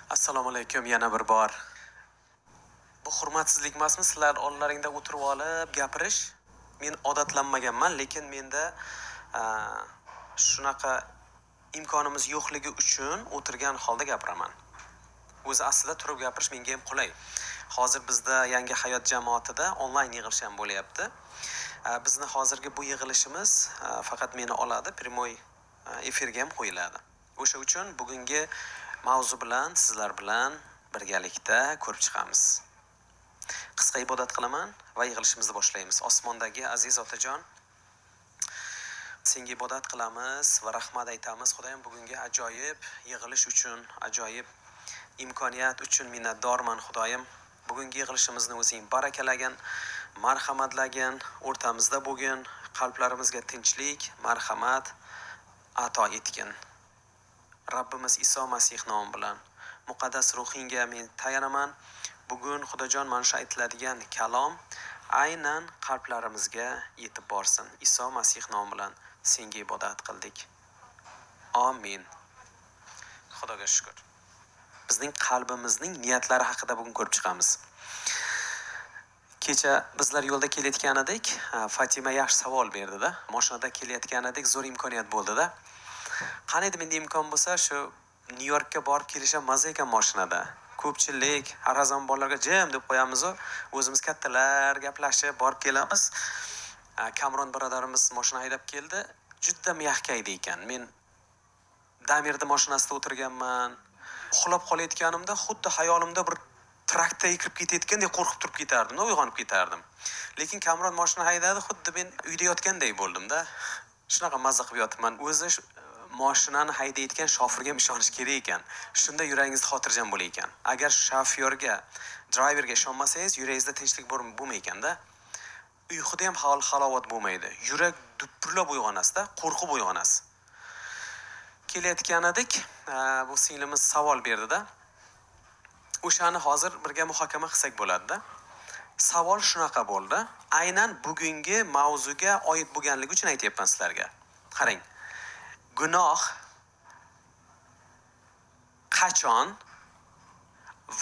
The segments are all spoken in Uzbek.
Assalomu alaykum yana bir bor. Bu hurmatsizlik emasmi sizlar oldlaringda o'tirib olib gapirish? Men odatlanmaganman, lekin menda shunaqa imkonimiz yo'qligi uchun o'tirgan holda gapiraman. O'zi aslida turib gapirish menga ham qulay. Hozir bizda Yangi hayot jamoatida onlayn yig'ilish ham bo'lyapti. Bizni hozirgi bu yig'ilishimiz faqat meni oladi, primoy efirga ham qo'yiladi. O'sha uchun bugungi mavzu bilan sizlar bilan birgalikda ko'rib chiqamiz. Qisqa ibodat qilaman va yig'ilishimizni boshlaymiz. Osmondagi aziz otajon, senga ibodat qilamiz va rahmat aytamiz. Xudoyim bugungi ajoyib yig'ilish uchun, ajoyib imkoniyat uchun minnatdorman Xudoyim. Bugungi yig'ilishimizni o'zing barakalagin, marhamatlagin, o'rtamizda bo'lgin, qalblarimizga tinchlik, marhamat ato etgin. Rabbimiz Iso Masih nomi bilan muqaddas ruhingga men tayanaman. Bugun Xudojon mana shu aytiladigan kalom aynan qalblarimizga yetib borsin. Iso Masih nomi bilan senga ibodat qildik. Amin. Xudoga shukr. Bizning qalbimizning niyatlari haqida bugun ko'rib chiqamiz. Kecha bizlar yo'lda kelayotgan edik, Fatima yaxshi savol berdi-da. Mashinada kelayotgan edik, zo'r imkoniyat bo'ldi-da. Qani edi menda imkon bo'lsa, shu Nyu-Yorkka borib kelishim maza ekan mashinada. Ko'pchilik har zaman bolalarga jim deb qo'yamiz, o'zimiz kattalar gaplashib borib kelamiz. Kamron birodarimiz mashina haydab keldi, juda miyahkaydi ekan. Men Damirda mashinasida o'tirganman. Uxlab qolayotganimda xuddi xayolimda bir traktorga kirib ketayotgandek qo'rqib turib ketardim, uyg'onib ketardim. Lekin Kamron mashina haydadi, xuddi men uyda yotgandek bo'ldim-da. Shunaqa mazza qilib yotibman. O'zi mashinani haydayotgan shofirga ham ishonish kerak ekan. Shunda yuragingizda xotirjam bo'lar ekan. Agar shofyorga, driverga ishonmasangiz, yuragingizda tinchlik bo'lmaydi-da. Uyquda ham halovat bo'lmaydi. Yurak duppurlab uyg'onasiz-da, qo'rqib uyg'onasiz. Kelayotgan edik, bu singlimiz savol berdi-da. O'shani hozir birga muhokama qilsak bo'ladi-da. Savol shunaqa bo'ldi. Aynan bugungi mavzuga oid bo'lganligi uchun aytayapman sizlarga. Qarang. Gunoh qachon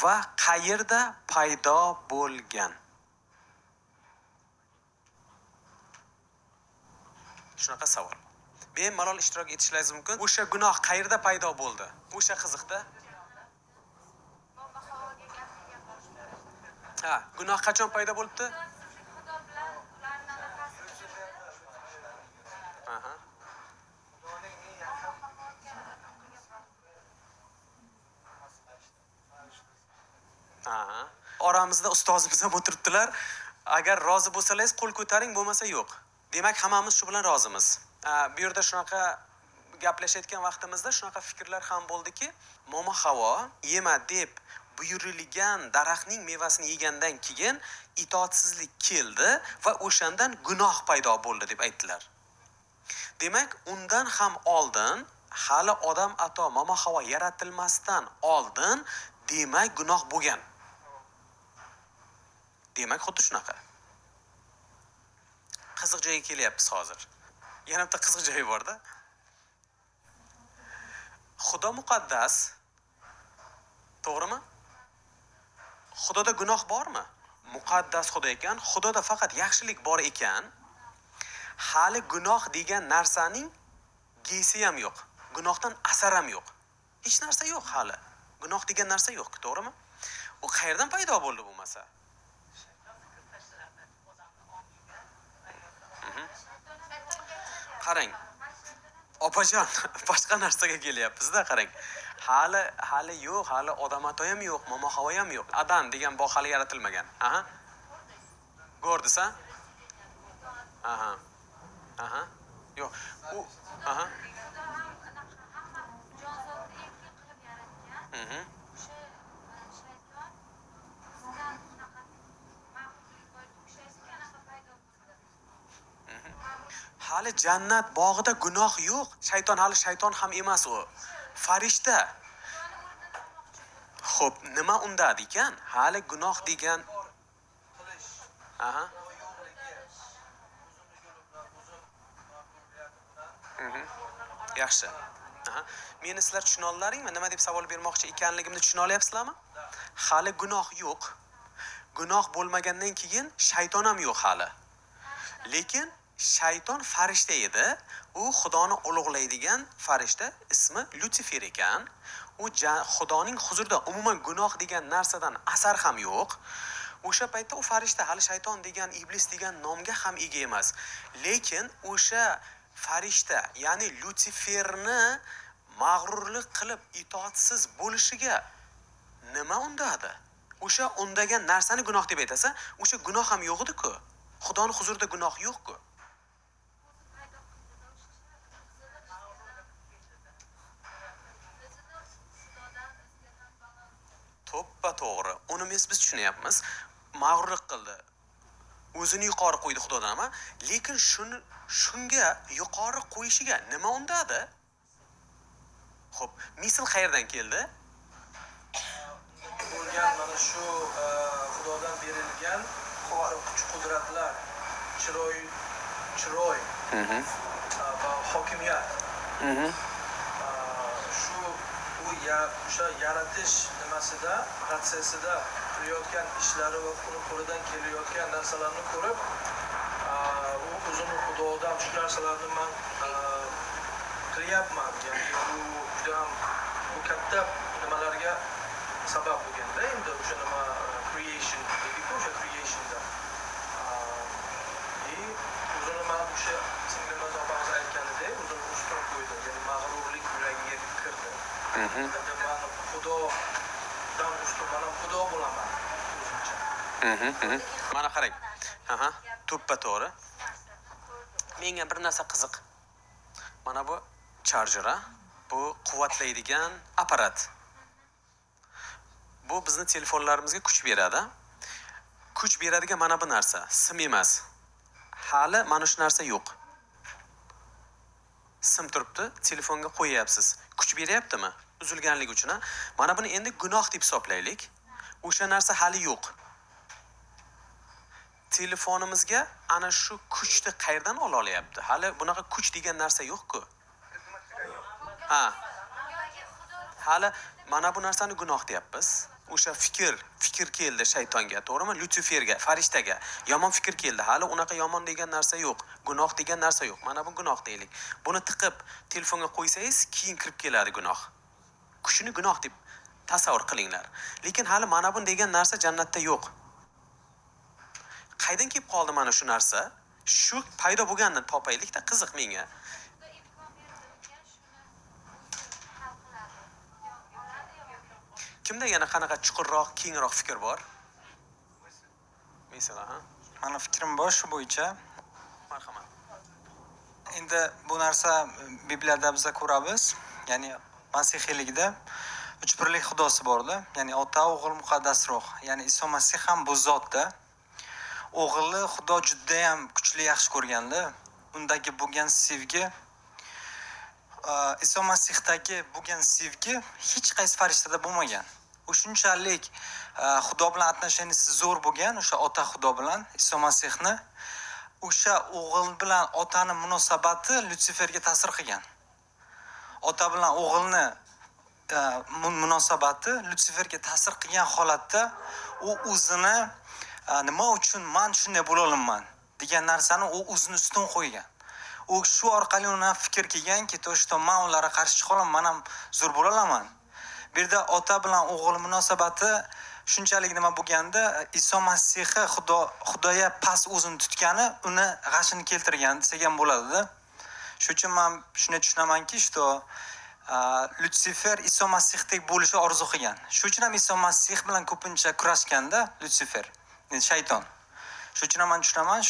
va qayerda paydo bo'lgan? Shunaqa savol. Bemalol ishtirok etishingiz mumkin. O'sha gunoh qayerda paydo bo'ldi? O'sha qiziqda. Gunoh qachon paydo bo'libdi? Oramizda ustozimiz ham o'tiribdilar. Agar rozi bo'lsangiz qo'l ko'taring, bo'lmasa yo'q. Demak, hammamiz shu bilan rozimiz. Bu yerda shunaqa gaplashayotgan vaqtimizda shunaqa fikrlar ham bo'ldiki, Momo Havo yema deb buyurilgan daraxtning mevasini yegandan keyin itoatsizlik keldi va o'shandan gunoh paydo bo'ldi deb aytdilar. Demak, undan ham oldin, hali odam ato Momo Havo yaratilmasdan oldin demak gunoh bo'lgan. Demak, xuddi shunaqa. Qiziq joyga kelyapmiz hozir. Yana bitta qiziq joyi bor-da. Xudo muqaddas. To'g'rimi? Xudoda gunoh bormi? Muqaddas Xudo ekan, Xudoda faqat yaxshilik bor ekan, hali gunoh degan narsaning gesi ham yo'q. Gunohdan asar ham yo'q. Hech narsa yo'q hali. Gunoh degan narsa yo'q, to'g'rimi? U qayerdan paydo bo'ldi bo'lmasa? Qarang. Opajon, boshqa narsaga kelyapmiz-da, qarang. Hali yo'q, hali odam ato ham yo'q, Momo Havo ham yo'q. Adan degan bog' hali yaratilmagan. Ko'rdingiz-a? Yo'q. Hali jannat bog'ida gunoh yo'q. Shayton hali shayton ham emas u. Farishta. Xo'p, nima unda ekan? Hali gunoh degan Yaxshi. Aha. Meni sizlar tushuna olalaringmi? Nima deb savol bermoqchi ekanligimni tushuna olyapsizlarmi? Hali gunoh yo'q. Gunoh bo'lmagandan keyin shayton ham yo'q hali. Lekin shayton farishta edi. U Xudoni ulug'laydigan farishta, ismi Lutsifer ekan. U Xudoning huzurida umuman gunoh degan narsadan asar ham yo'q. O'sha paytda u farishta hali shayton degan, iblis degan nomga ham ega emas. Lekin o'sha farishta, ya'ni Lutsiferni mag'rurlik qilib itoatsiz bo'lishiga nima undadi? O'sha undagan narsani gunoh deb aytasa, o'sha gunoh ham yo'q edi-ku. Xudoning huzurida gunoh yo'q-ku. To'ppa to'g'ri. Uni biz tushunyapmiz. Mag'rurlik qildi. O'zini yuqori qo'ydi Xudodan ama, lekin shunga yuqori qo'yishiga nima undadi? Xo'p, misl qayerdan keldi? Bo'lgan mana shu Xudodan berilgan kuch-qudratlar, chiroy va hokimiyat. Shu o'sha yaratish nimasida, protsessida qilayotgan ishlari va uni qo'lidan kelayotgan narsalarni ko'rib, u o'zini Xudodan shu narsalarni men qilyapman. Ya'ni bu juda ham bu katta nimalarga sabab bo'lganda, endi o'sha nima creation deydi-ku, o'sha creationda. O'zini mana o'sha singlimiz opamiz aytganidek, o'zini ustun qo'ydi, ya'ni mag'rurlik yuragiga kirdi. Endi man Xudodan ustun, man Xudo bo'laman o'zimcha. Mana qarang. To'ppa to'g'ri. Menga bir narsa qiziq. Mana bu charger, bu quvvatlaydigan apparat. Bu bizni telefonlarimizga kuch beradi. Kuch beradigan mana bu narsa, sim emas. Hali mana shu narsa yo'q. Sim turibdi, telefonga qo'yapsiz. Kuch beryaptimi? Uzilganligi uchun. Mana buni endi gunoh deb hisoblaylik. O'sha narsa hali yo'q. Telefonimizga ana shu kuchni qayerdan ola olyapti? Hali bunaqa kuch degan narsa yo'q-ku. Hali mana bu narsani gunoh deyapmiz. O'sha fikr keldi shaytonga, to'g'rimi? Lutsiferga, farishtaga yomon fikr keldi. Hali unaqa yomon degan narsa yo'q, gunoh degan narsa yo'q. Mana bu gunoh deylik. Buni tiqib telefonga qo'ysangiz, keyin kirib keladi gunoh. Kuchni gunoh deb tasavvur qilinglar. Lekin hali mana bu degan narsa jannatda yo'q. Qaydan kelib qoldi mana shu narsa? Shu paydo bo'lganini topaylik-da, qiziq menga. Kimda yana qanaqa chuqurroq, kengroq fikr bor? Masalan, Mani fikrim bor shu bo'yicha. Marhamat. Endi bu narsa Bibliyada biz ko'ramiz. Ya'ni masihiylikda uch birlik xudosi borda. Ya'ni Ota, O'g'il, Muqaddas Ruh. Ya'ni Iso Masih ham bu zotda. O'g'ilni Xudo juda ham kuchli yaxshi ko'rganda, undagi bo'lgan sevgi, Iso Masihdagi bo'lgan sevgi hech qaysi farishtada bo'lmagan. U shunchalik Xudo bilan atnashanisi zo'r bo'lgan, o'sha Ota Xudo bilan Iso Masihni, o'sha o'g'il bilan otaning munosabati Lutsiferga ta'sir qilgan. Ota bilan o'g'ilni munosabati Lutsiferga ta'sir qilgan holatda u o'zini nima uchun men shunday bo'la olaman degan narsani u o'zini ustun qo'ygan. U shu orqali uni fikr kelganki, to'shto men ularga qarshi chiqa olaman, men ham zo'r bo'la olaman. Bu yerda ota bilan o'g'il munosabati shunchalik nima bo'lganda, Iso Masihni Xudoga pas o'zini tutgani uni g'ashini keltirgan desak ham bo'ladi-da. Shuning uchun men shuni tushunamanki, Lutsifer Iso Masihdek bo'lishni orzu qilgan. Shuning uchun ham Iso Masih bilan ko'pincha kurashganda Lutsifer, shayton. Shuning uchun men tushunaman,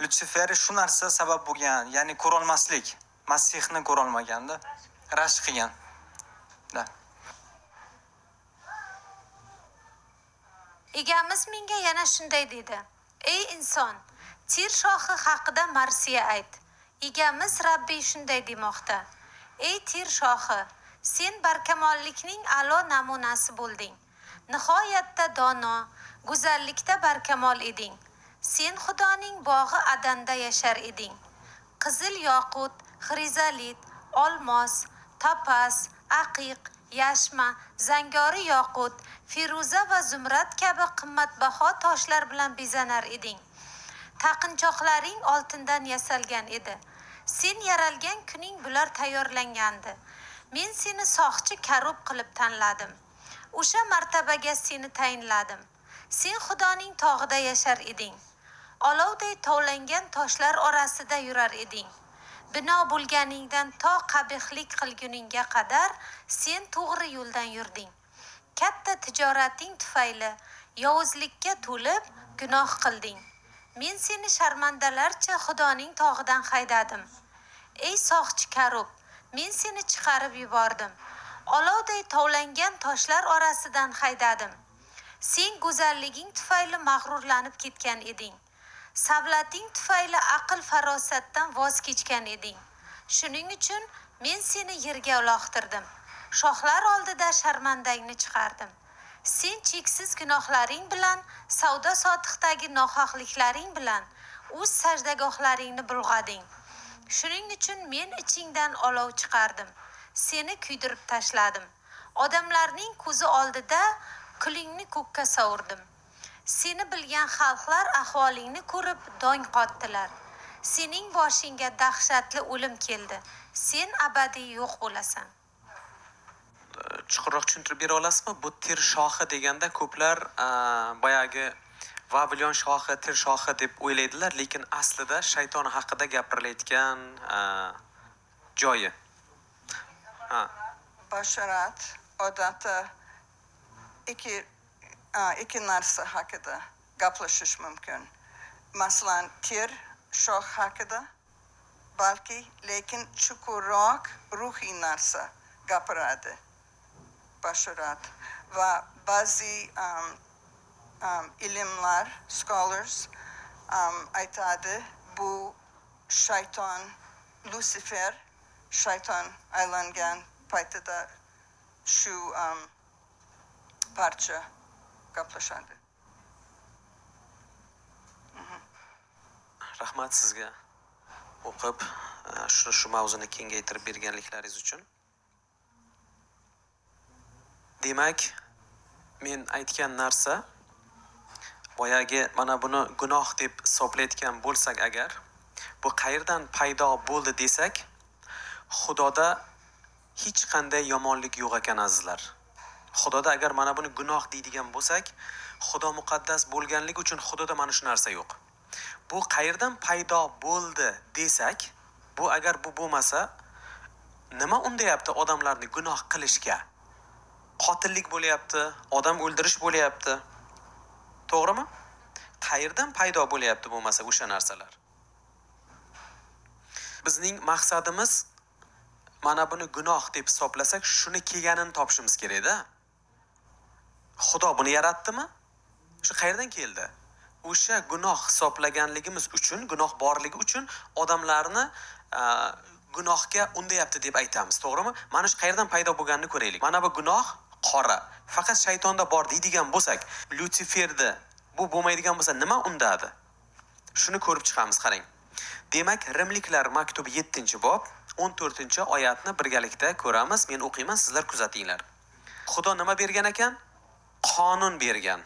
Lutsifer shu narsa sabab bo'lgan, ya'ni ko'ra olmaslik, Masihni ko'ra olmaganda, rashk qilgan. Da. Egamiz menga yana shunday dedi: "Ey inson, tir shoxi haqida marsiya ayt." Egamiz Rabbiy shunday demoqda: "Ey tir shoxi, sen barkamollikning a'lo namunasi bo'lding. Nihoyatda dono, go'zallikda barkamol eding. Sen Xudoning bog'i Adanda yashar eding. Qizil yoqut, xrizolit, olmos, topaz, aqiq, yashma, zangori yoqut, firuza va zumrad kabi qimmatbaho toshlar bilan bezanar eding. Taqinchoqlaring oltindan yasalgan edi. Sen yaralgan kuning bular tayyorlangandi. Men seni soqchi karub qilib tanladim. O'sha martabaga seni tayinladim. Sen Xudoning tog'ida yashar eding. Olovday tovlangan toshlar orasida yurar eding. Bino bo'lganingdan to qabihlik qilguningga qadar sen to'g'ri yo'ldan yurding. Katta tijorating tufayli yovuzlikka to'lib gunoh qilding. Men seni sharmandalarcha Xudoning tog'idan haydadim. Ey soqchi karub, men seni chiqarib yubordim. Olovday tovlangan toshlar orasidan haydadim. Sen go'zalliging tufayli mag'rurlanib ketgan eding. Savlating tufayli aql farosatdan voz kechgan eding. Shuning uchun men seni yerga uloqtirdim. Shohlar oldida sharmandangni chiqardim. Sen cheksiz gunohlaring bilan, savdo sotiqdagi nohaqliklaring bilan o'z sajdagohlaringni bulg'ading. Shuning uchun men ichingdan olov chiqardim. Seni kuydirib tashladim. Odamlarning ko'zi oldida kulingni ko'kka sovurdim. Seni bilgan xalqlar ahvolingni ko'rib dong qotdilar. Sening boshingga dahshatli o'lim keldi. Sen abadiy yo'q bo'lasan. Chuqurroq tushuntirib bera olasizmi? Bu Tir shohi deganda ko'plar boyagi Vavilon shohi, Tir shohi deb o'ylaydilar, lekin aslida shayton haqida gapirilayotgan joyi. Basharat odati ikki narsa haqida gaplashish mumkin. Masalan, Tir shoh haqida, balki lekin chuqurroq ruhiy narsa gapiradi. Basharat va ba'zi ilimlar, scholars aytadi, bu shayton, Lucifer shayton aylangan paytida shu parcha gaplashadi. Rahmat sizga o'qib shu mavzuni kengaytirib berganliklaringiz uchun. Demak, men aytgan narsa boyagi mana buni gunoh deb hisoblayotgan bo'lsak agar, bu qayerdan paydo bo'ldi desak, Xudoda hech qanday yomonlik yo'q ekan azizlar. Xudoda agar mana buni gunoh deydigan bo'lsak, Xudo muqaddas bo'lganligi uchun Xudoda mana shu narsa yo'q. Bu qayerdan paydo bo'ldi desak, bu agar bu bo'lmasa, nima undayapti odamlarni gunoh qilishga? Qotillik bo'layapti, odam o'ldirish bo'layapti. To'g'rimi? Qayerdan paydo bo'layapti bo'lmasa o'sha narsalar? Bizning maqsadimiz mana buni gunoh deb hisoblasak, shuni kelganini topishimiz kerak-da. Xudo buni yaratdimi? Shu qayerdan keldi? O'sha gunoh hisoblaganligimiz uchun, gunoh borligi uchun odamlarni gunohga undayapti deb aytamiz, to'g'rimi? Mana shu qayerdan paydo bo'lganini ko'raylik. Mana bu gunoh qora. Faqat shaytonda bor deydigan bo'lsak, Luciferda bu bo'lmaydigan bo'lsa nima undadi? Shuni ko'rib chiqamiz, qarang. Demak, Rimliklar maktubi 7-bob 14-oyatni birgalikda ko'ramiz. Men o'qiyman, sizlar kuzatinglar. Xudo nima bergan ekan? Qonun bergan.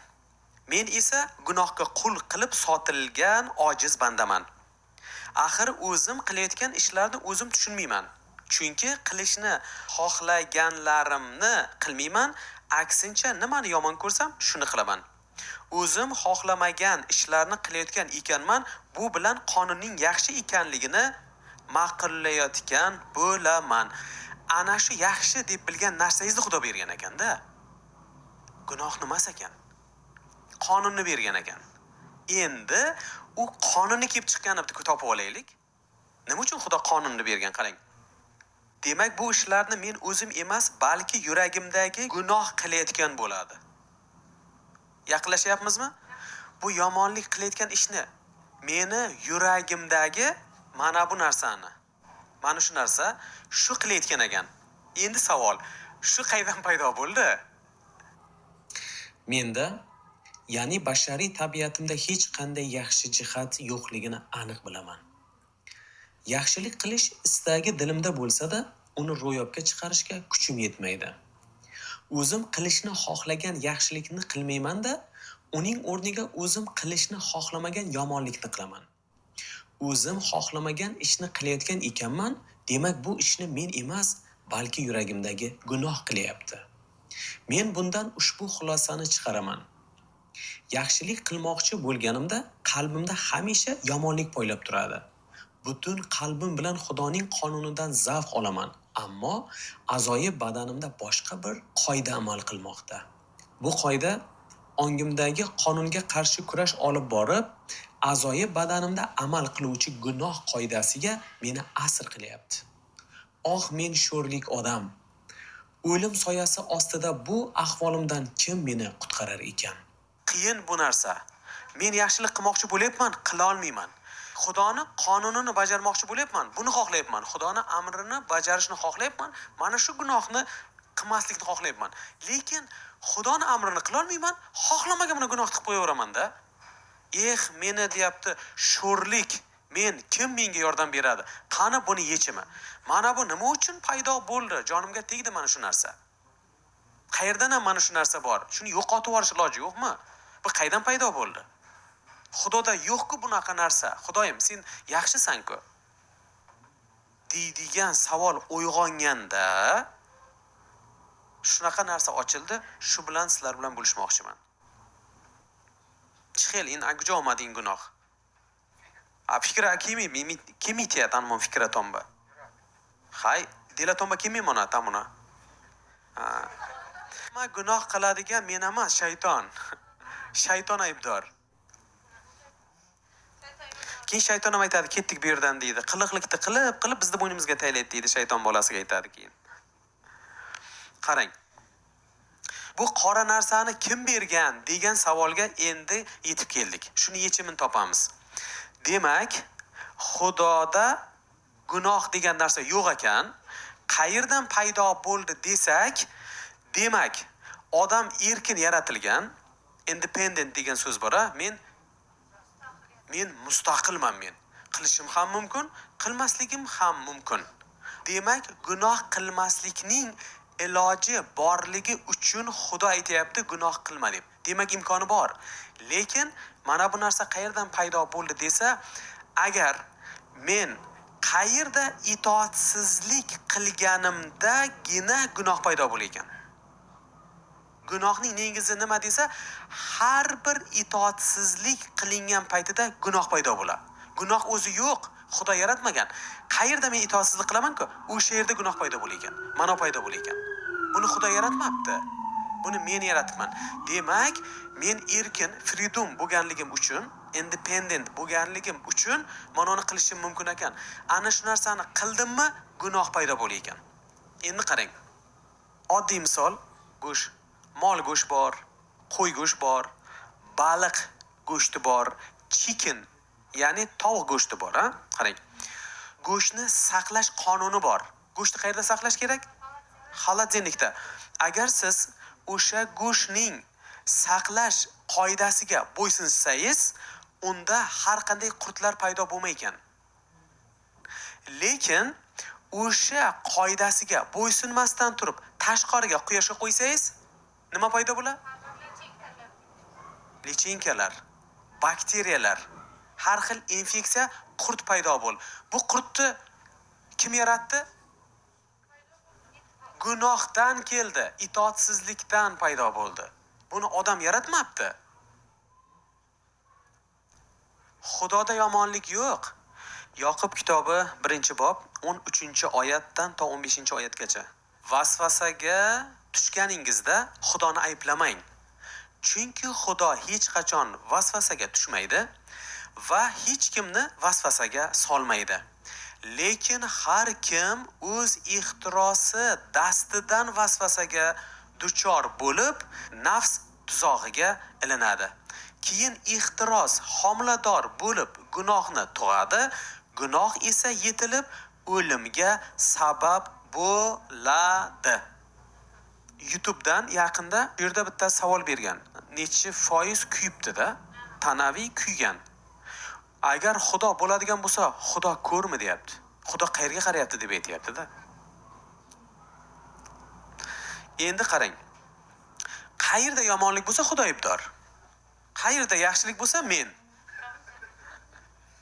Men esa gunohga qul qilib sotilgan ojiz bandaman. Axir o'zim qilayotgan ishlarni o'zim tushunmayman. Chunki qilishni xohlaganlarimni qilmayman, aksincha nimani yomon ko'rsam, shuni qilaman. O'zim xohlamagan ishlarni qilayotgan ekanman, bu bilan qonunning yaxshi ekanligini ma'qullayotgan bo'laman. Ana shu yaxshi deb bilgan narsangizni Xudo bergan ekan-da. Gunoh nima ekan? Qonunni bergan ekan. Endi u qonunni kelib chiqqanini bitta topib olaylik. Nima uchun Xudo qonunni bergan? Qarang. Demak, bu ishlarni men o'zim emas, balki yuragimdagi gunoh qilayotgan bo'ladi. Yaqinlashyapmizmi? Bu yomonlik qilayotgan ishni meni yuragimdagi mana bu narsani, mana shu narsa shu qilayotgan ekan. Endi savol, shu qayerdan paydo bo'ldi? Menda, ya'ni bashariy tabiatimda hech qanday yaxshi jihat yo'qligini aniq bilaman. Yaxshilik qilish istagi dilimda bo'lsa-da, uni ro'yobga chiqarishga kuchim yetmaydi. O'zim qilishni xohlagan yaxshilikni qilmayman-da, uning o'rniga o'zim qilishni xohlamagan yomonlikni qilaman. O'zim xohlamagan ishni qilayotgan ekanman, demak bu ishni men emas, balki yuragimdagi gunoh qilyapti. Men bundan ushbu xulosani chiqaraman. Yaxshilik qilmoqchi bo'lganimda qalbimda hamisha yomonlik poylab turadi. Butun qalbim bilan Xudoning qonunidan zavq olaman, ammo a'zoyi badanimda boshqa bir qoida amal qilmoqda. Bu qoida ongimdagi qonunga qarshi kurash olib borib, a'zoyi badanimda amal qiluvchi gunoh qoidasiga meni asir qilyapti. Oh, men sho'rlik odam. O'lim soyasi ostida bu ahvolimdan kim meni qutqarar ekan? Qiyin bu narsa. Men yaxshilik qilmoqchi bo'layapman, qila olmayman. Xudoni qonunini bajarmoqchi bo'layapman, buni xohlayapman. Xudoni amrini bajarishni xohlayapman, mana shu gunohni qilmaslikni xohlayapman. Lekin Xudoni amrini qila olmayman, xohlamagan buni gunoh qilib qo'yaveraman-da. Meni deyapti, sho'rlik. Men kim menga yordam beradi? Qani buni yechimi? Mana bu nima uchun paydo bo'ldi? Jonimga tegdi mana shu narsa. Qayerdan ham mana shu narsa bor? Shuni yo'qotib yuborish iloji yo'qmi? Bu qaydan paydo bo'ldi? Xudoda yo'q-ku bunaqa narsa. Xudoyim, sen yaxshisan-ku. deydigan savol uyg'onganda shunaqa narsa ochildi. Shu bilan sizlar bilan bo'lishmoqchiman. Chixel in agjo omading gunoh. Fikra kimi tiya tanmon fikra tomba. Hay, dela tomba kimi mona tamuna. Ma gunoh qiladigan men emas, shayton. Shayton aybdor. Keyin shayton ham aytadi, ketdik bu yerdan deydi. Qiliqlikni qilib bizni bo'ynimizga taylaydi deydi, shayton bolasiga aytadi keyin. Qarang. Bu qora narsani kim bergan degan savolga endi yetib keldik. Shuni yechimini topamiz. Demak, Xudoda gunoh degan narsa yo'q ekan, qayerdan paydo bo'ldi desak, demak, odam erkin yaratilgan, independent degan so'z bor, men mustaqilman men. Qilishim ham mumkin, qilmasligim ham mumkin. Demak, gunoh qilmaslikning iloji borligi uchun Xudo aytayapti, gunoh qilma deb. Demak, imkoni bor. Lekin mana bu narsa qayerdan paydo bo'ldi desa, agar men qayerda itoatsizlik qilganimdagina gunoh paydo bo'lar ekan. Gunohning negizi nima desa, har bir itoatsizlik qilingan paytida gunoh paydo bo'ladi. Gunoh o'zi yo'q, Xudo yaratmagan. Qayerda men itoatsizlik qilaman-ku, o'sha yerda gunoh paydo bo'lar ekan, ma'no paydo bo'lar ekan. Buni Xudo yaratmabdi. Buni men yaratibman. Demak, men erkin, freedom bo'lganligim uchun, independent bo'lganligim uchun mana uni qilishim mumkin ekan. Ana shu narsani qildimmi, gunoh paydo bo'lar ekan. Endi qarang. Oddiy misol, go'sht, mol go'sht bor, qo'y go'sht bor, baliq go'shti bor, chicken, ya'ni tovuq go'shti bor, ha? Qarang. Go'shtni saqlash qonuni bor. Go'shtni qayerda saqlash kerak? Xolodilnikda. Agar siz o'sha go'shtning saqlash qoidasiga bo'ysunsangiz, unda har qanday qurtlar paydo bo'lmaydi. Lekin o'sha qoidasiga bo'ysunmasdan turib, tashqariga quyoshga qo'ysangiz, nima paydo bo'ladi? Lichinkalar, bakteriyalar, har xil infeksiya, qurt paydo bo'ldi. Bu qurtni kim yaratdi? Gunohdan keldi, itoatsizlikdan paydo bo'ldi. Buni odam yaratmabdi. Xudoda yomonlik yo'q. Yoqub kitobi 1-bob 13-oyatdan to 15-oyatgacha. Vasvasaga tushganingizda Xudoni ayblamang. Chunki Xudo hech qachon vasvasaga tushmaydi va hech kimni vasvasaga solmaydi. Lekin har kim o'z ixtirosi dastidan vasvasaga duchor bo'lib, nafs tuzog'iga ilinadi. Keyin ixtiros homilador bo'lib gunohni tug'adi, gunoh esa yetilib o'limga sabab bo'ladi. YouTube'dan yaqinda bu yerda bitta savol bergan. Necha foiz kuyibdi-da? Tanaviy kuygan. Agar Xudo bo'ladigan bo'lsa, Xudo ko'rmi deyapti. Xudo qayerga qarayapti deb aytayapti-da. Endi qarang. Qayerda yomonlik bo'lsa Xudo aybdor. Qayerda yaxshilik bo'lsa men.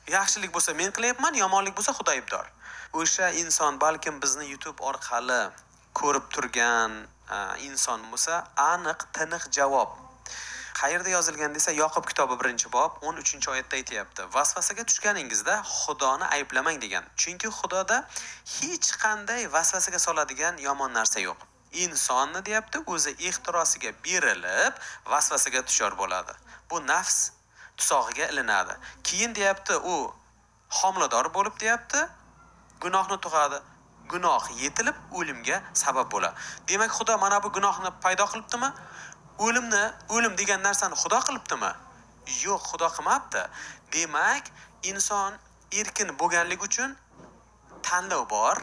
Yaxshilik bo'lsa men qilyapman, yomonlik bo'lsa Xudo aybdor. O'sha inson balkim bizni YouTube orqali ko'rib turgan inson bo'lsa, aniq, tiniq javob. Qayerda yozilgan desa, Yoqub kitobi 1-bob 13-oyatda aytayapti. Vasvasaga tushganingizda Xudoni ayblamang degan. Chunki Xudoda hech qanday vasvasaga soladigan yomon narsa yo'q. Insonni deyapti, o'zi ixtirosiga berilib, vasvasaga tushar bo'ladi. Bu nafs tusog'iga ilinadi. Keyin deyapti, u homilador bo'lib deyapti, gunohni tug'adi. Gunoh yetilib o'limga sabab bo'ladi. Demak, Xudo mana bu gunohni paydo qilibdimi? O'lim degan narsani Xudo qilibdimi? Yo'q, Xudo qilmabdi. Demak, inson erkin bo'lganligi uchun tanlov bor.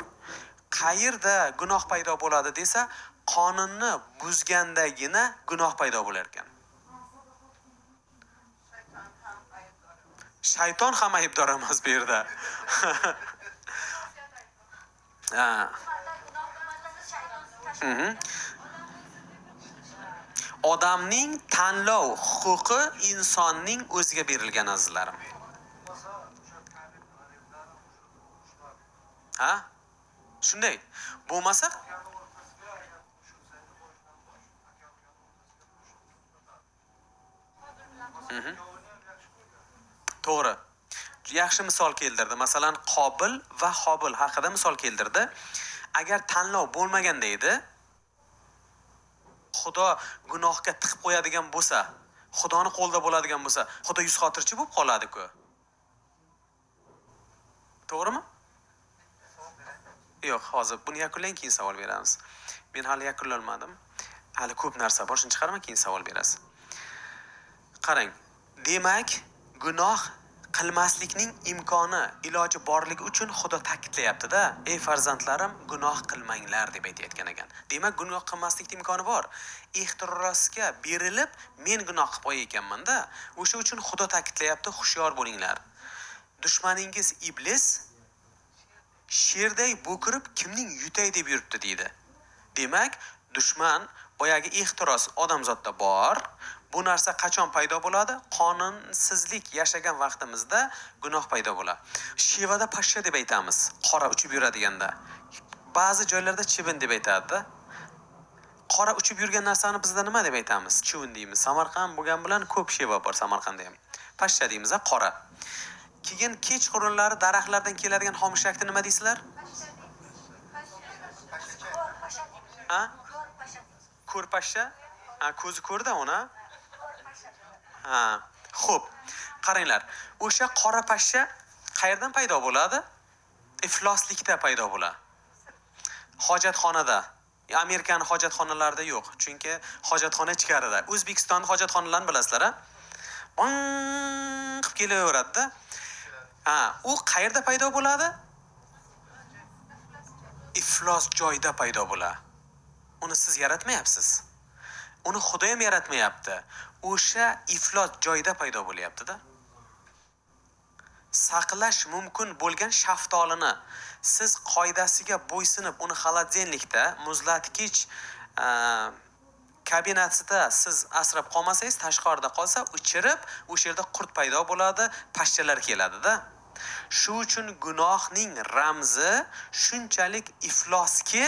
Qayerda gunoh paydo bo'ladi desa, qonunni buzgandagina gunoh paydo bo'lar ekan. Shayton ham aybdor emas bu yerda. Odamning tanlov huquqi insonning o'ziga berilgan azizlarim. Ha? Shunday. Bo'lmasa to'g'ri. Yaxshi misol keltirdi. Masalan, Qobil va Hobil haqida misol keltirdi. Agar tanlov bo'lmaganda edi, Xudo gunohga tiqib qo'yadigan bo'lsa, Xudoni qo'lda bo'ladigan bo'lsa, Xudo yuz xotirchi bo'lib qoladi-ku. To'g'rimi? Yo'q, hozir buni yakunlang, keyin savol beramiz. Men hali yakunlolmadim. Hali ko'p narsa bor, shuni chiqaraman, keyin savol berasiz. Qarang, demak, gunoh qilmaslikning imkoni, iloji borligi uchun Xudo ta'kidlayapti-da, ey farzandlarim, gunoh qilmanglar deb aytayotgan ekan. Demak, gunoh qilmaslikning imkoni bor. Ixtirosga berilib, men gunoh qilib qo'yay ekanman-da. O'sha uchun Xudo ta'kidlayapti, hushyor bo'linglar. Dushmaningiz iblis sherday bo'kirib kimning yutay deb yuribdi deydi. Demak, dushman boyagi ixtiros odamzodda bor. Bu narsa qachon paydo bo'ladi? Qonunsizlik yashagan vaqtimizda gunoh paydo bo'ladi. Shivada pashsha deb aytamiz, qora uchib yuradiganda. Ba'zi joylarda chivin deb aytadi. Qora uchib yurgan narsani bizda nima deb aytamiz? Chivin deymiz. Samarqand bo'lgan bilan ko'p shiva bor Samarqandda ham. Pashsha deymiz, qora. Keyin kechqurunlari daraxtlardan keladigan xomushakni nima deysizlar? Ha? Ko'rpashsha? Ha, ko'zi ko'rda uni. Ha, xo'p. Qaranglar, o'sha qora pashsha qayerdan paydo bo'ladi? Ifloslikda paydo bo'ladi. Hojatxonada. Amerikaning hojatxonalarida yo'q, chunki hojatxona ichkarida. O'zbekistonning hojatxonalarini bilasizlar-a? Qilib kelaveradi-da. Ha, u qayerda paydo bo'ladi? Iflos joyda paydo bo'ladi. Uni siz yaratmayapsiz. Uni Xudo ham yaratmayapti. O'sha iflos joyda paydo bo'lyapti-da. Saqlash mumkin bo'lgan shaftolini siz qoidasiga bo'ysunib, uni xolodilnikda, muzlatkich kabinasida siz asrab qolmasangiz, tashqarida qolsa, uchirib, o'sha yerda qurt paydo bo'ladi, pashshalar keladi-da. Shu uchun gunohning ramzi shunchalik ifloski,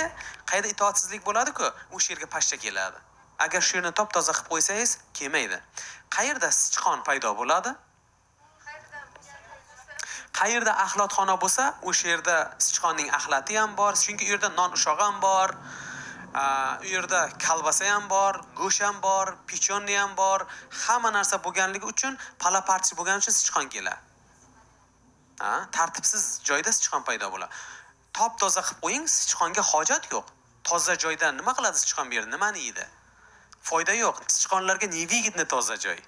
qayda itoatsizlik bo'ladi-ku, o'sha yerga pashsha keladi. Agar shu yerni top-toza qilib qo'ysangiz, kelmaydi. Qayerda sichqon paydo bo'ladi? Qayerda axlatxona bo'lsa, o'sha yerda sichqonning axlati ham bor, chunki u yerda non ushog'i ham bor, u yerda kalbasa ham bor, go'sht ham bor, pechonni ham bor, hamma narsa bo'lganligi uchun, palaparchi bo'lgani uchun sichqon keladi. Tartibsiz joyda sichqon paydo bo'ladi. Top-toza qilib qo'ying, sichqonga hojat yo'q. Toza joyda nima qiladi sichqon bu yerda? Nimani yeydi? Foyda yo'q. Sichqonlarga nevigitni toza joy.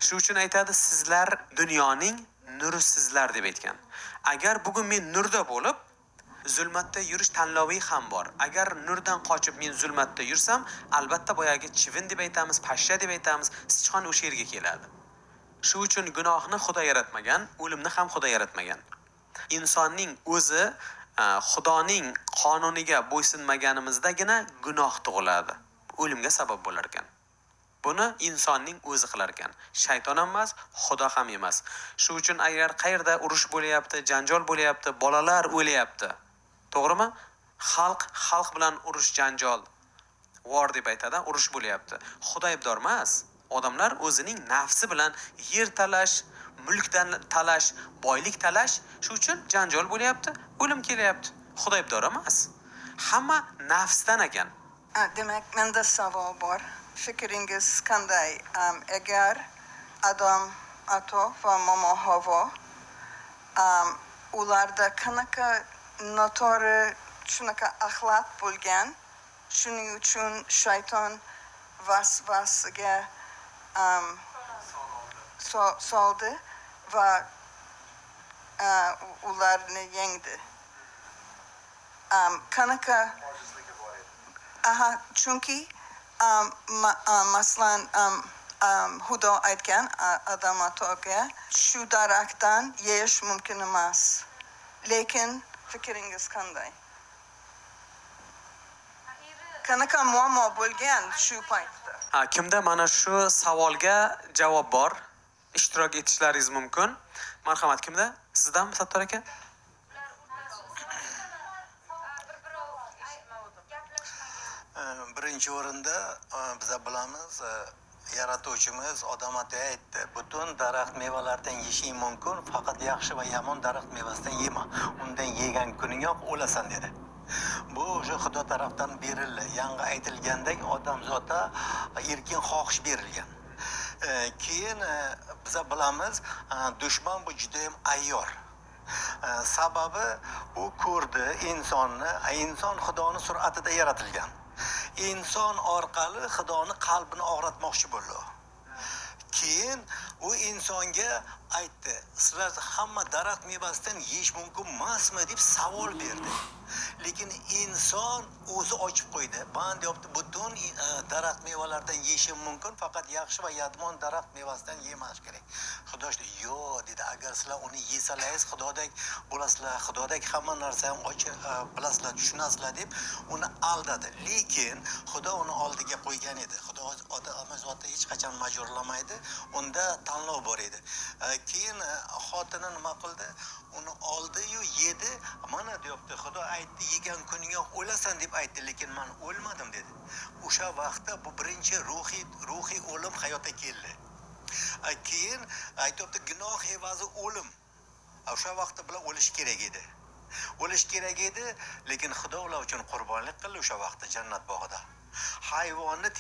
Shu uchun aytadi, sizlar dunyoning nurisizlar deb aytgan. Agar bugun men nurda bo'lib, zulmatda yurish tanlovi ham bor. Agar nurdan qochib men zulmatda yursam, albatta boyagi chivin deb aytamiz, pashsha deb aytamiz, sichqon o'sha yerga keladi. Shu uchun gunohni Xudo yaratmagan, o'limni ham Xudo yaratmagan. Insonning o'zi Xudoning qonuniga bo'ysunmaganimizdagina gunoh tug'iladi. O'limga sabab bo'lar ekan. Buni insonning o'zi qilar ekan. Shayton ham emas, Xudo ham emas. Shu uchun agar qayerda urush bo'layapti, janjal bo'layapti, bolalar o'layapti. To'g'rimi? Xalq bilan urush janjal war deb aytadi, urush bo'layapti. Xudo aybdor emas. Odamlar o'zining nafsi bilan yer talash, mulkdan talash, boylik talash, shu uchun janjal bo'layapti, o'lim kelyapti. Xudo aybdor emas. Hamma nafsdan ekan. Demak, menda savol bor. Fikringiz qanday? Agar Adam, Ato va Momo Havo ularda qanaqa noto'g'ri shunaqa axlat bo'lgan, shuning uchun shayton vasvasiga soldi va ularni yengdi. Qanaqa chunki masalan Xudo aytgan Adam Atoga shu daraxtdan yeyish mumkin emas. Lekin fikringiz qanday? Qanaqa muammo bo'lgan shu paytda? Kimda mana shu savolga javob bor? Ishtirok etishlaringiz mumkin. Marhamat, kimda? Sizdanmi, Sattor aka? Birinchi o'rinda biz bilamiz, yaratuvchimiz odam aytdi, butun daraxt mevalardan yeyishing mumkin, faqat yaxshi va yomon daraxt mevasidan yema. Undan yegan kuningoq o'lasan dedi. Bu o'sha Xudo tarafdan berildi. Yangi aytilgandek odamzodga erkin xohish berilgan. Keyin biz bilamiz, dushman bu juda ham ayyor. Sababi u ko'rdi insonni, inson Xudoning suratida yaratilgan. İnson orqali Xudoni qalbini og'ratmoqchi bo'ldi. Keyin u insonga aytdi, sizlar hamma daraxt mevasidan yeyish mumkin emasmi deb savol berdi. Lekin inson o'zi ochib qo'ydi. Men deyapti, butun daraxt mevalardan yeyishim mumkin, faqat yaxshi va yomon daraxt mevasidan yemash kerak. Xudo yo'q dedi, agar sizlar uni yesalaringiz Xudodek bo'lasizlar, Xudodek hamma narsani bilasizlar, tushunasizlar deb uni aldadi. Lekin Xudo uni oldiga qo'ygan edi. Xudo odam zotni hech qachon majburlamaydi. Unda tanlov bor edi. Keyin xotini nima qildi? Uni oldi-yu yedi. Mana deyapti, Xudo aytdi, yegan kuningoq o'lasan deb aytdi, lekin men o'lmadim dedi. O'sha vaqtda bu birinchi ruhiy o'lim hayotga keldi. Keyin aytibdi, gunoh evazi o'lim. O'sha vaqtda bilan o'lish kerak edi. O'lish kerak edi, lekin Xudo ular uchun qurbonlik qildi o'sha vaqtda jannat bog'ida. Hayvonni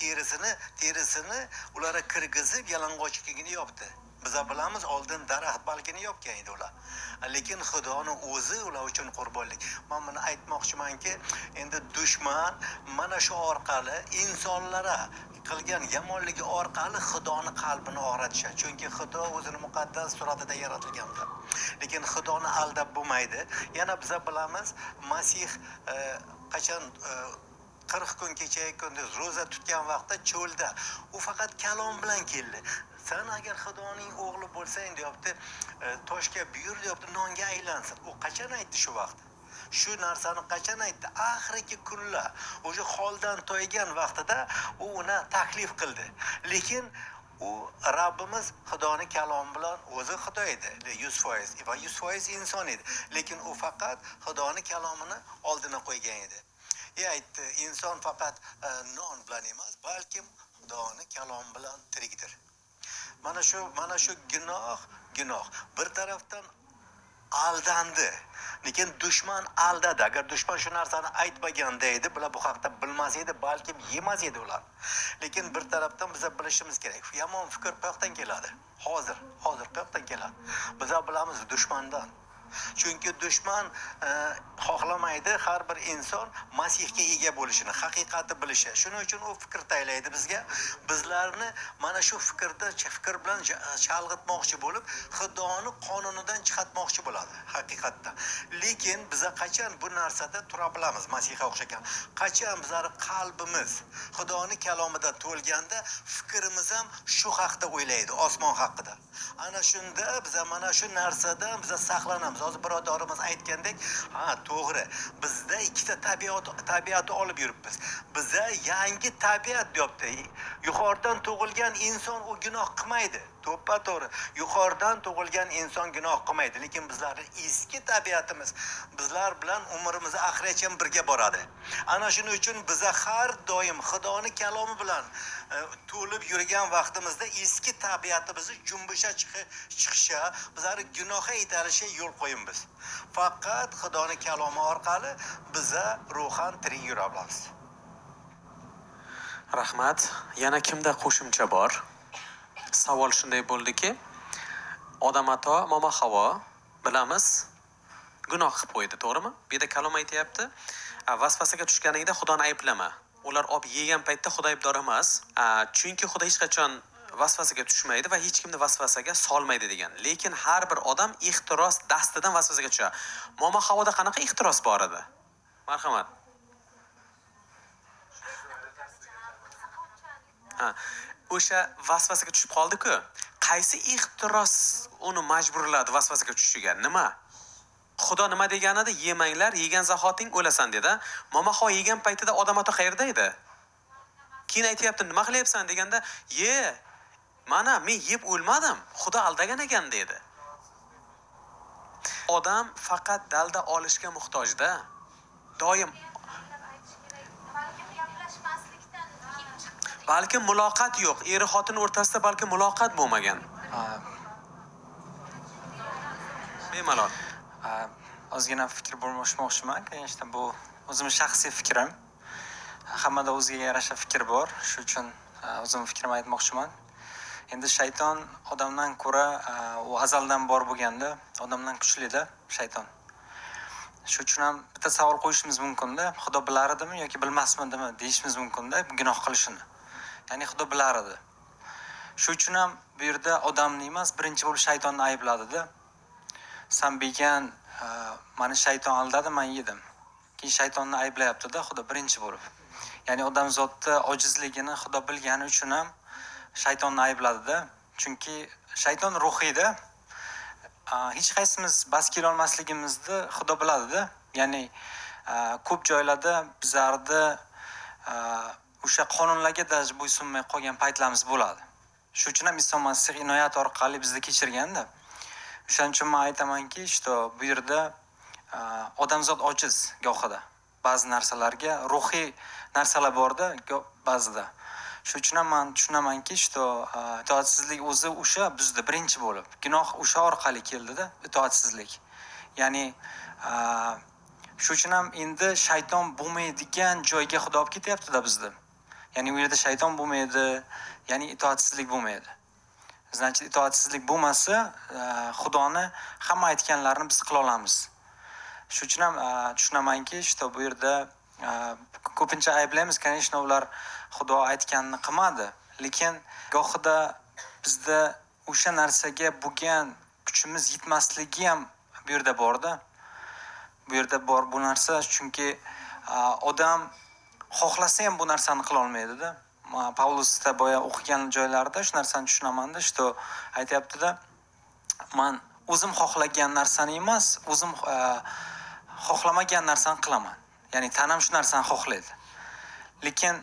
terisini ularga kirgizib yalang'ochligini yopdi. Biz bilamiz, oldin daraxt balkini yopgan edi ular. Lekin Xudoning o'zi ular uchun qurbonlik. Men buni aytmoqchimanki, endi dushman mana shu orqali insonlara qilgan yomonligi orqali Xudoning qalbini og'ratishadi. Chunki Xudo o'zini muqaddas suratida yaratilgandir. Lekin Xudoni aldab bo'lmaydi. Yana biz bilamiz, Masih qachon 40 kun kecha kunda roza tutgan vaqtda cho'lda u faqat kalom bilan keldi. Sen agar Xudoning o'g'li bo'lsang deyapti, toshga buyur deyapti, nonga aylansin. U qachon aytdi shu vaqtda? Shu narsani qachon aytdi? Oxirgi kunlar, o'sha holdan to'ygan vaqtida u uni taklif qildi. Lekin u Rabbimiz Xudoning kalomi bilan o'zi Xudo edi. 100% va 100% inson edi. Lekin u faqat Xudoning kalomini oldina qo'ygan edi. Aytdi, inson faqat non bilan emas, balkim Xudoning kalomi bilan tirikdir. Mana shu gunoh. Bir tarafdan aldandi. Lekin dushman aldadi. Agar dushman shu narsani aytmaganda edi, bular bu haqda bilmas edi, balkim yemas edi ular. Lekin bir tarafdan biz bilishimiz kerak. Yomon fikr qayerdan keladi? Hozir qayerdan keladi? Biz bilamiz dushmandan. Chunki dushman xohlamaydi har bir inson Masihga ega bo'lishini, haqiqatni bilishi. Shuning uchun u fikr taylaydi bizga. Bizlarni mana shu fikr bilan chalg'itmoqchi bo'lib, Xudoning qonunidan chiqarmoqchi bo'ladi haqiqatda. Lekin biz qachon bu narsada tura bilamiz Masihga o'xshagan? Qachon bizning qalbimiz Xudoning kalomidan to'lganda fikrimiz ham shu haqda o'ylaydi, osmon haqida. Ana shunda biz mana shu narsadan biz saqlanamiz. qilamiz. Hozir birodarimiz aytgandek, ha, to'g'ri. Bizda ikkita tabiatni olib yuribmiz. Bizda yangi tabiat deyapti. Yuqoridan tug'ilgan inson u gunoh qilmaydi. To'ppa-to'g'ri. Yuqoridan tug'ilgan inson gunoh qilmaydi, lekin bizlarning eski tabiatimiz bizlar bilan umrimiz oxirigacha birga boradi. Ana shuning uchun biza har doim Xudoning kalomi bilan to'lib yurgan vaqtimizda eski tabiatimizni jumbusha chiqisha, bizlarni gunohga italishiga yo'l qo'yamiz. Faqat Xudoning kalomi orqali biza ruhan tirik yura olamiz. Rahmat. Yana kimda qo'shimcha bor? Savol shunday bo'ldiki, odam ato, momo Havo bilamiz, gunoh qilib qo'ydi, to'g'rimi? Bu yerda kalom aytayapti, vasvasaga tushganingda Xudoni ayblama. Ular olib yegan paytda Xudo aybdor emas, chunki Xudo hech qachon vasvasaga tushmaydi va hech kimni vasvasaga solmaydi degan. Lekin har bir odam ixtiros dastidan vasvasaga tushadi. Momo Havoda qanaqa ixtiros bor edi? Marhamat. O'sha vasvasaga tushib qoldi-ku. Qaysi ixtiros uni majburladi vasvasaga tushishiga? Nima? Xudo nima deganida? Yemanglar, yegan zahoting o'lasan dedi. Momo Havo yegan paytida odam ato qayerda edi? Keyin aytayapti, nima qilyapsan deganda, "Ye, mana men yeb o'lmadim. Xudo aldagan ekan" dedi. Odam faqat dalda olishga muhtojda. Doim balki muloqot yo'q. Eri xotin o'rtasida balki muloqot bo'lmagan. Bemalol. Ozgina fikr bo'lmoqchiman. Конечно, bu o'zimning shaxsiy fikrim. Hammada o'ziga yarasha fikr bor. Shuning uchun o'zimning fikrimni aytmoqchiman. Endi shayton odamdan ko'ra u azaldan bor bo'lganda, odamdan kuchli-da shayton. Shuning uchun ham bitta savol qo'yishimiz mumkin-da, Xudo bilar edimi yoki bilmasmidimi deyishimiz mumkin-da gunoh qilishini. Ya'ni Xudo bilar edi. Shuning uchun ham bu yerda odamni emas, birinchi bo'lib shaytonni aybladi-da. Sen bilgan, meni shayton aldadi, men yedim. Keyin shaytonni ayblayapti-da Xudo birinchi bo'lib. Ya'ni odam zotda ojizligini Xudo bilgani uchun ham shaytonni aybladi-da. Chunki shayton ruhiyda. Hech qaysimiz bas kela olmasligimizni Xudo biladi-da. Ya'ni ko'p joylarda bizlarda o'sha qonunlarga даже bo'ysunmay qolgan paytlarimiz bo'ladi. Shuning uchun ham Iso Masih inoyat orqali bizni kechirganda. Shuning uchun men aytamanki, bu yerda odamzod ojiz gohida. Ba'zi narsalarga ruhiy narsalar borda, ba'zida. Shuning uchun ham men tushunamanki, itoatsizlik o'zi o'sha bizda birinchi bo'lib, gunoh o'sha orqali keldi-da, itoatsizlik. Ya'ni shuning uchun ham endi shayton bo'lmaydigan joyga Xudo olib ketyapti-da bizni. Ya'ni u yerda shayton bo'lmaydi, ya'ni itoatsizlik bo'lmaydi. Значит, itoatsizlik bo'lmasa, Xudoni hamma aytganlarini biz qila olamiz. Shuning uchun ham tushunamanki, bu yerda ko'pincha ayblaymiz, конечно, ular Xudo aytganini qilmadi, lekin gohida bizda o'sha narsaga bo'lgan kuchimiz yetmasligi ham bu yerda borda. Bu yerda bor bu narsa, chunki odam xohlasa ham bu narsani qila olmaydi-da. Pavlusda boya o'qigan joylarda shu narsani tushunaman-da, aytayapti-da, men o'zim xohlagan narsani emas, o'zim xohlamagan narsani qilaman. Ya'ni tanam shu narsani xohlaydi. Lekin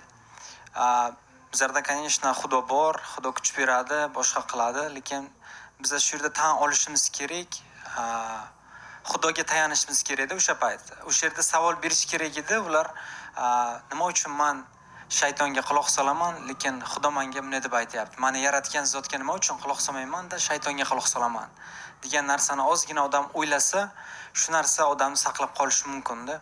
bizlarda, конечно, Xudo bor, Xudo kuch beradi, boshqa qiladi, lekin biz shu yerda tan olishimiz kerak, Xudoga tayanishimiz kerak edi o'sha paytda. O'sha yerda savol berish kerak edi, ular nima uchun men shaytonga quloq solaman, lekin Xudo menga buni deb aytayapti. Meni yaratgan zotga nima uchun quloq solmayman-da, shaytonga quloq solaman degan narsani ozgina odam o'ylasa, shu narsa odamni saqlab qolishi mumkin-da.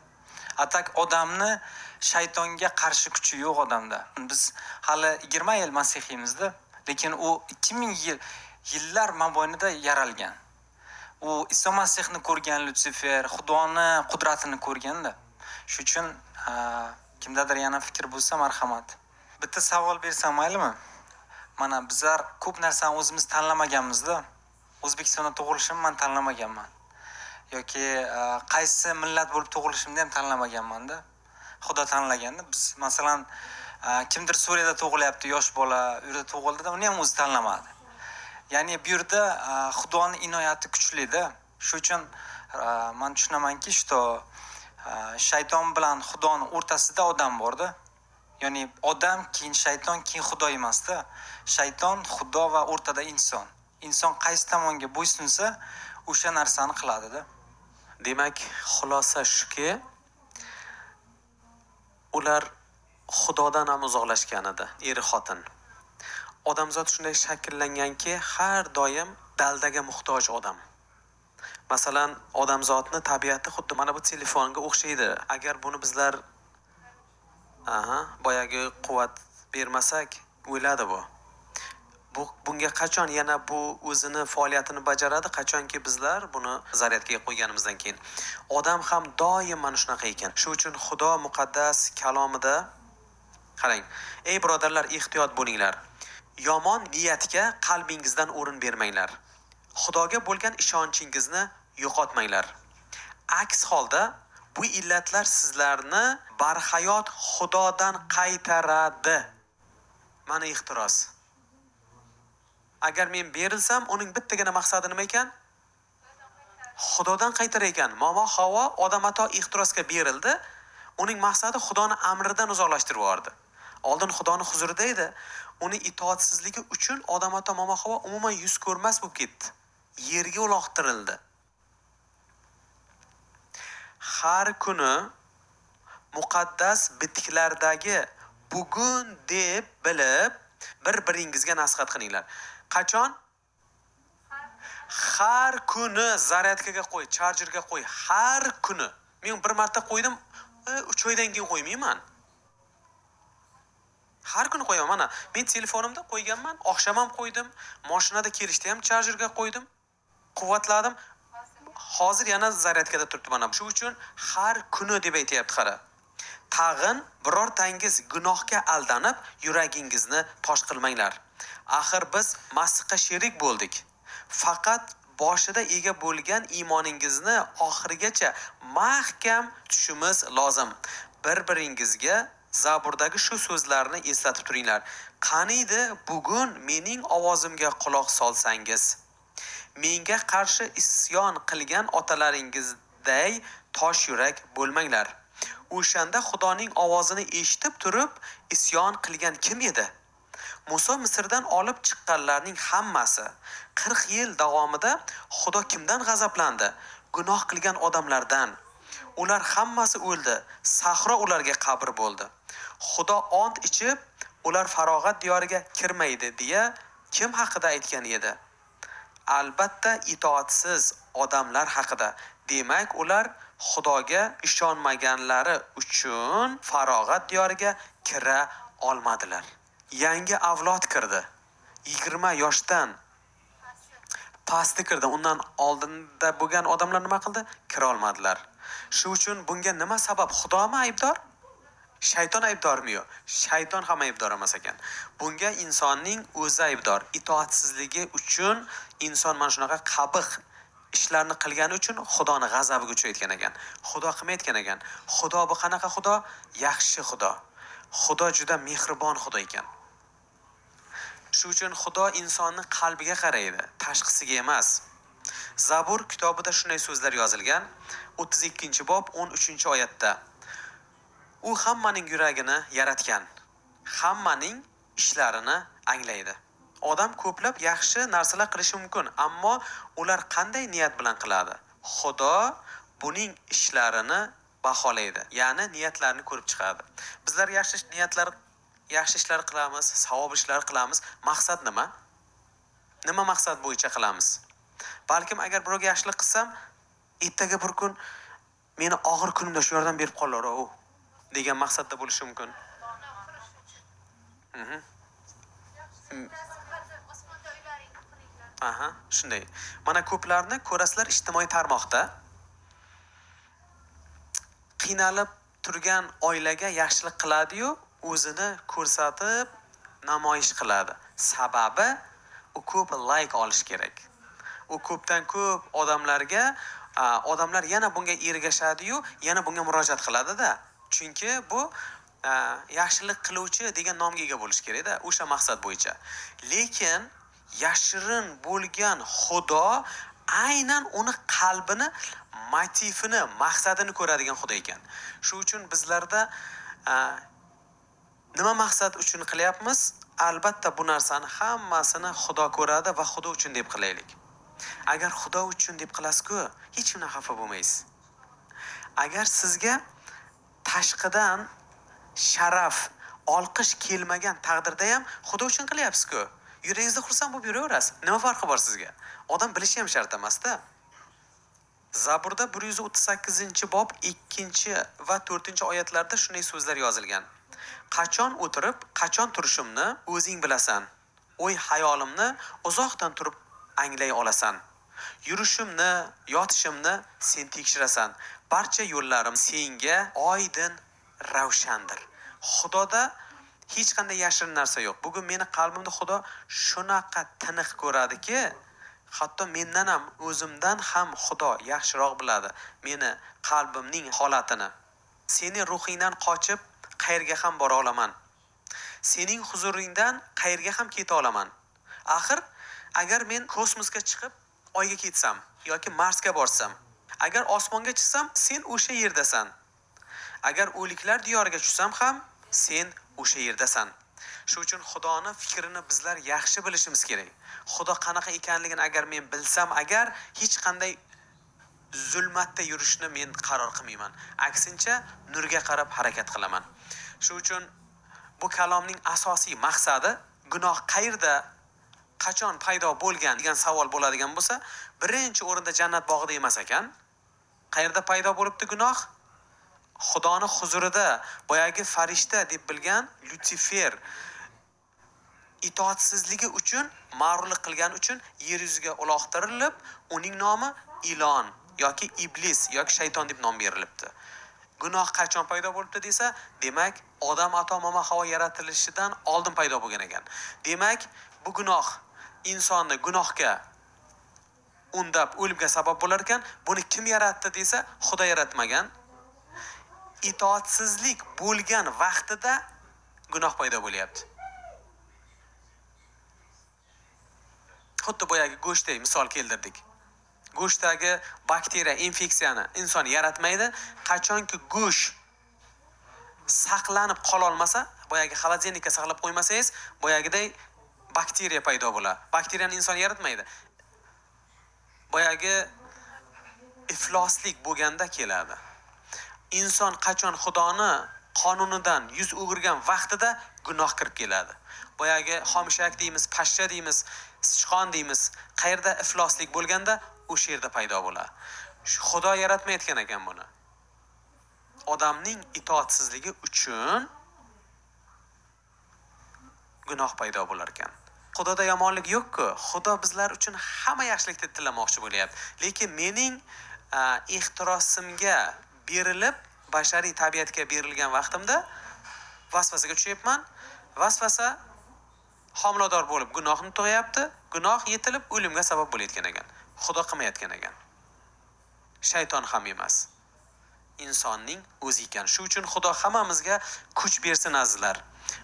Atak odamni shaytonga qarshi kuchi yo'q odamda. Biz hali 20 yil masihiyimizda, lekin u 2000 yillar mobaynida yaralgan. U Iso Masihni ko'rgan, Lutsifer, Xudoni qudratini ko'rganda. Shuning uchun kimdadir yana fikr bo'lsa, marhamat. Bitta savol bersam maylimi? Mana bizlar ko'p narsani o'zimiz tanlamaganmiz-da. O'zbekistonda tug'ilishimni men tanlamaganman. Yoki qaysi millat bo'lib tug'ilishimni ham tanlamaganman-da. Xudo tanlaganda biz, masalan, kimdir Suriyada tug'ilyapti, yosh bola, u yerda tug'ildi-da, uni ham o'zi tanlamadi. Ya'ni bu yerda Xudoning inoyati kuchli-da. Shuning uchun man tushunamanki, что shayton bilan xudoni o'rtasida odam borda. Ya'ni odam, keyin shayton, keyin xudo emasda. Shayton, xudo va o'rtada inson. Inson qaysi tomonga bo'ysunsa, o'sha narsani qiladi-da. Demak, xulosa shuki, ular xudodan ham uzoqlashgan edi, er xotin. Odamzod shunday shakllanganki, har doim daldaga muhtoj odam. Masalan, odamzodning tabiati xuddi mana bu telefonga o'xshaydi. Agar buni bizlar boyagi quvvat bermasak, o'ladi bu. Bunga qachon yana bu o'zini faoliyatini bajaradi, qachonki bizlar buni zaryadga qo'yganimizdan keyin. Odam ham doim mana shunaqa ekan. Shuning uchun Xudo muqaddas kalomida qarang, ey birodarlar, ehtiyot bo'linglar. Yomon niyatga qalbingizdan o'rin bermanglar. Xudoga bo'lgan ishonchingizni yo'qotmanglar. Aks holda bu illatlar sizlarni barhayot Xudodan qaytaradi. Mana ixtiros. Agar men berilsam, uning bittagina maqsadi nima ekan? Xudodan qaytar ekan. Momo Havo odam ato ixtirosga berildi. Uning maqsadi Xudoni amridan uzoqlashtirib yubordi. Oldin Xudoni huzurida edi. Uni itoatsizligi uchun odam ato momo Havo umuman yuz ko'rmas bo'lib ketdi. Yerga uloqtirildi. Har kuni muqaddas bitiklardagi bugun deb bilib bir-biringizga nasihat qilinglar. Qachon? Har kuni zaryadkaga qo'y, charjerga qo'y. Har kuni. Men bir marta qo'ydim, 3 oydan keyin qo'ymayman. Har kuni qo'yaman. Mana men telefonimda qo'yganman, oqshom ham qo'ydim, mashinada kelishda ham charjerga qo'ydim, quvvatladim. Hozir yana zaryadkada turibdi mana. Shu uchun har kuni deb aytayapti, qara. Tag'in birortangiz gunohga aldanib, yuragingizni tosh qilmanglar. Axir biz Masihga sherik bo'ldik. Faqat boshida ega bo'lgan iymoningizni oxirigacha mahkam tutishimiz lozim. Bir-biringizga Zaburdagi shu so'zlarni eslatib turinglar. Qaniydi bugun mening ovozimga quloq solsangiz, menga qarshi isyon qilgan otalaringizday tosh yurak bo'lmanglar. O'shanda Xudoning ovozini eshitib turib isyon qilgan kim edi? Musa Misrdan olib chiqqanlarning hammasi 40 yil davomida Xudo kimdan g'azablandi? Gunoh qilgan odamlardan. Ular hammasi o'ldi. Sahro ularga qabr bo'ldi. Xudo ont ichib, ular farog'at diyoriga kirmaydi deya kim haqida aytgan edi? Albatta itoatsiz odamlar haqida. Demak, ular Xudoga ishonmaganlari uchun farog'at diyoriga kira olmadilar. Yangi avlod kirdi. 20 yoshdan pasti kirdi. Undan oldinda bo'lgan odamlar nima qildi? Kira olmadilar. Shu uchun bunga nima sabab? Xudomi aybdor? Shayton aybdormi yo'q? Shayton ham aybdor emas ekan. Bunga insonning o'zi aybdor. Itoatsizligi uchun inson mana shunaqa qabih ishlarni qilgani uchun Xudoni g'azabiga uchrayotgan ekan. Xudo qilmayotgan ekan. Xudo bu qanaqa Xudo? Yaxshi Xudo. Xudo juda mehribon Xudo ekan. Shu uchun Xudo insonning qalbiga qaraydi, tashqisiga emas. Zabur kitobida shunday so'zlar yozilgan. 32-bob 13-oyatda. U hammaning yuragini yaratgan, hammaning ishlarini anglaydi. Odam ko'plab yaxshi narsalar qilishi mumkin, ammo ular qanday niyat bilan qiladi? Xudo buning ishlarini baholaydi, ya'ni niyatlarni ko'rib chiqadi. Bizlar yaxshi niyatlar, yaxshi ishlar qilamiz, savob ishlar qilamiz. Maqsad nima? Nima maqsad bo'yicha qilamiz? Balkim agar birovga yaxshilik qilsam, ertaga bir kun meni og'ir kunimda shu yordam berib qolar u degan maqsadda bo'lishi mumkin. Shunday. Mana ko'plarni ko'rasizlar ijtimoiy tarmoqda qiynalib turgan oilaga yaxshilik qiladi-yu, o'zini ko'rsatib namoyish qiladi. Sababi u ko'p like olish kerak. U ko'pdan ko'p odamlarga odamlar yana bunga ergashadi-yu, yana bunga murojaat qiladi-da. Chunki bu yaxshilik qiluvchi degan nomga ega bo'lish kerak-da, o'sha maqsad bo'yicha. Lekin yashirin bo'lgan Xudo aynan uni qalbini, motivini, maqsadini ko'radigan Xudo ekan. Shu uchun bizlarda nima maqsad uchun qilyapmiz? Albatta bu narsani hammasini Xudo ko'radi va Xudo uchun deb qilaylik. Agar Xudo uchun deb qilasiz-ku, hech kimdan xafa bo'lmaysiz. Agar sizga tashqidan sharaf, olqish kelmagan taqdirda ham Xudo uchun qilyapsiz-ku. Yuragingizda xursand bo'lib yuraverasiz. Nima farqi bor sizga? Odam bilishi ham shart emas-da. Zaburda 138-bob 2 va 4-oyatlarda shunday so'zlar yozilgan. Qachon o'tirib, qachon turishimni o'zing bilasan. O'y hayolimni uzoqdan turib anglay olasan. Yurishimni, yotishimni sen tekshirasan. Barcha yo'llarim senga oydin, ravshandir. Xudoda hech qanday yashirin narsa yo'q. Bugun meni qalbimda Xudo shunaqa tiniq ko'radiki, hatto mendan ham, o'zimdan ham Xudo yaxshiroq biladi meni qalbimning holatini. Seni ruhingdan qochib qayerga ham bora olaman. Sening huzuringdan qayerga ham keta olaman. Axir agar men kosmosga chiqib oyga ketsam yoki Marsga borsam, agar osmonga chiqsam, sen o'sha yerdasan. Agar o'liklar diyoriga tushsam ham, sen o'sha yerdasan. Shu uchun Xudoni fikrini bizlar yaxshi bilishimiz kerak. Xudo qanaqa ekanligini agar men bilsam, agar hech qanday zulmatda yurishni men qaror qilmayman. Aksincha, nurga qarab harakat qilaman. Shu uchun bu kalomning asosiy maqsadi gunoh qayerda, qachon paydo bo'lgan degan savol bo'ladigan bo'lsa, birinchi o'rinda jannat bog'ida emas ekan. Qayerda paydo bo'libdi gunoh? Xudoni huzurida boyagi farishta deb bilgan Lutsifer itoatsizligi uchun, mag'rurlik qilgani uchun yer yuziga uloqtirilib, uning nomi Ilon yoki iblis yoki shayton deb nom berilibdi. Gunoh qachon paydo bo'libdi desa, demak, odam ato mama havo yaratilishidan oldin paydo bo'lgan ekan. Demak, bu gunoh insonni gunohga undab o'limga sabab bo'lar ekan. Buni kim yaratdi desa, Xudo yaratmagan. Itoatsizlik bo'lgan vaqtida gunoh paydo bo'lyapti. Xuddi boyagi go'shtdagi misol keltirdik. Go'shtdagi bakteriya infeksiyani inson yaratmaydi. Qachonki go'sht saqlanib qola olmasa, boyagi xolodilnikka saqlab qo'ymasangiz, boyagiday bakteriya paydo bo'ladi. Bakteriyani inson yaratmaydi. Boyagi ifloslik bo'lganda keladi. Inson qachon Xudoni qonunidan yuz o'girgan vaqtida gunoh kirib keladi. Boyagi xomishak deymiz, pashsha deymiz, sichqon deymiz. Qayerda ifloslik bo'lganda o'sha yerda paydo bo'ladi. Xudo yaratmayotgan ekan buni. Odamning itoatsizligi uchun gunoh paydo bo'lar ekan. Xudoda yomonlik yo'q-ku. Xudo bizlar uchun hamma yaxshilikni tilamoqchi bo'lyapti. Lekin mening ehtirosimga berilib, bashariy tabiatga berilgan vaqtimda vasvasaga tushyapman. Vasvasa homilador bo'lib gunohni tug'yapti. Gunoh yetilib o'limga sabab bo'layotgan ekan. Xudo qilmayotgan ekan. Shayton ham emas. Insonning o'zi ekan. Shu uchun Xudo hammamizga kuch bersin azizlar.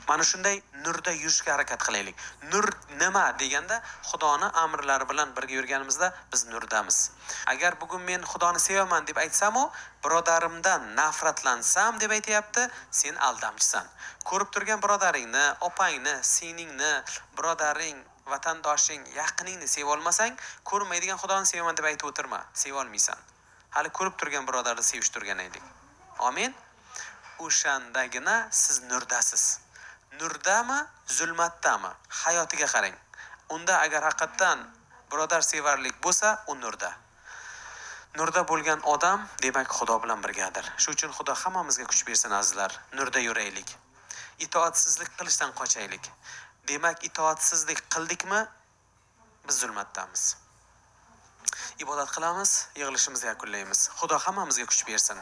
Mana shunday nurda yurishga harakat qilaylik. Nur nima deganda, Xudoni amrlari bilan birga yurganimizda biz nurdamiz. Agar bugun men Xudoni sevaman deb aytsam-u, birodarimdan nafratlansam deb aytayapti, sen aldamchisan. Ko'rib turgan birodaringni, opangni, singlingni, birodaring, vatandoshing, yaqiningni seva olmasang, ko'rmaydigan Xudoni sevaman deb aytib o'tirma, seva olmaysan. Hali ko'rib turgan birodarni sevish turgan edik. Amin. O'shandagina siz nurdasiz. Nurdami, zulmatdami? Hayotiga qarang. Unda agar haqiqatan birodar sevarlik bo'lsa, u nurda. Nurda bo'lgan odam, demak, Xudo bilan birgadir. Shu uchun Xudo hammamizga kuch bersin azizlar. Nurda yuraylik. Itoatsizlik qilishdan qochaylik. Demak, itoatsizlik qildikmi, biz zulmatdamiz. Ibodat qilamiz, yig'ilishimizni yakunlaymiz. Xudo hammamizga kuch bersin.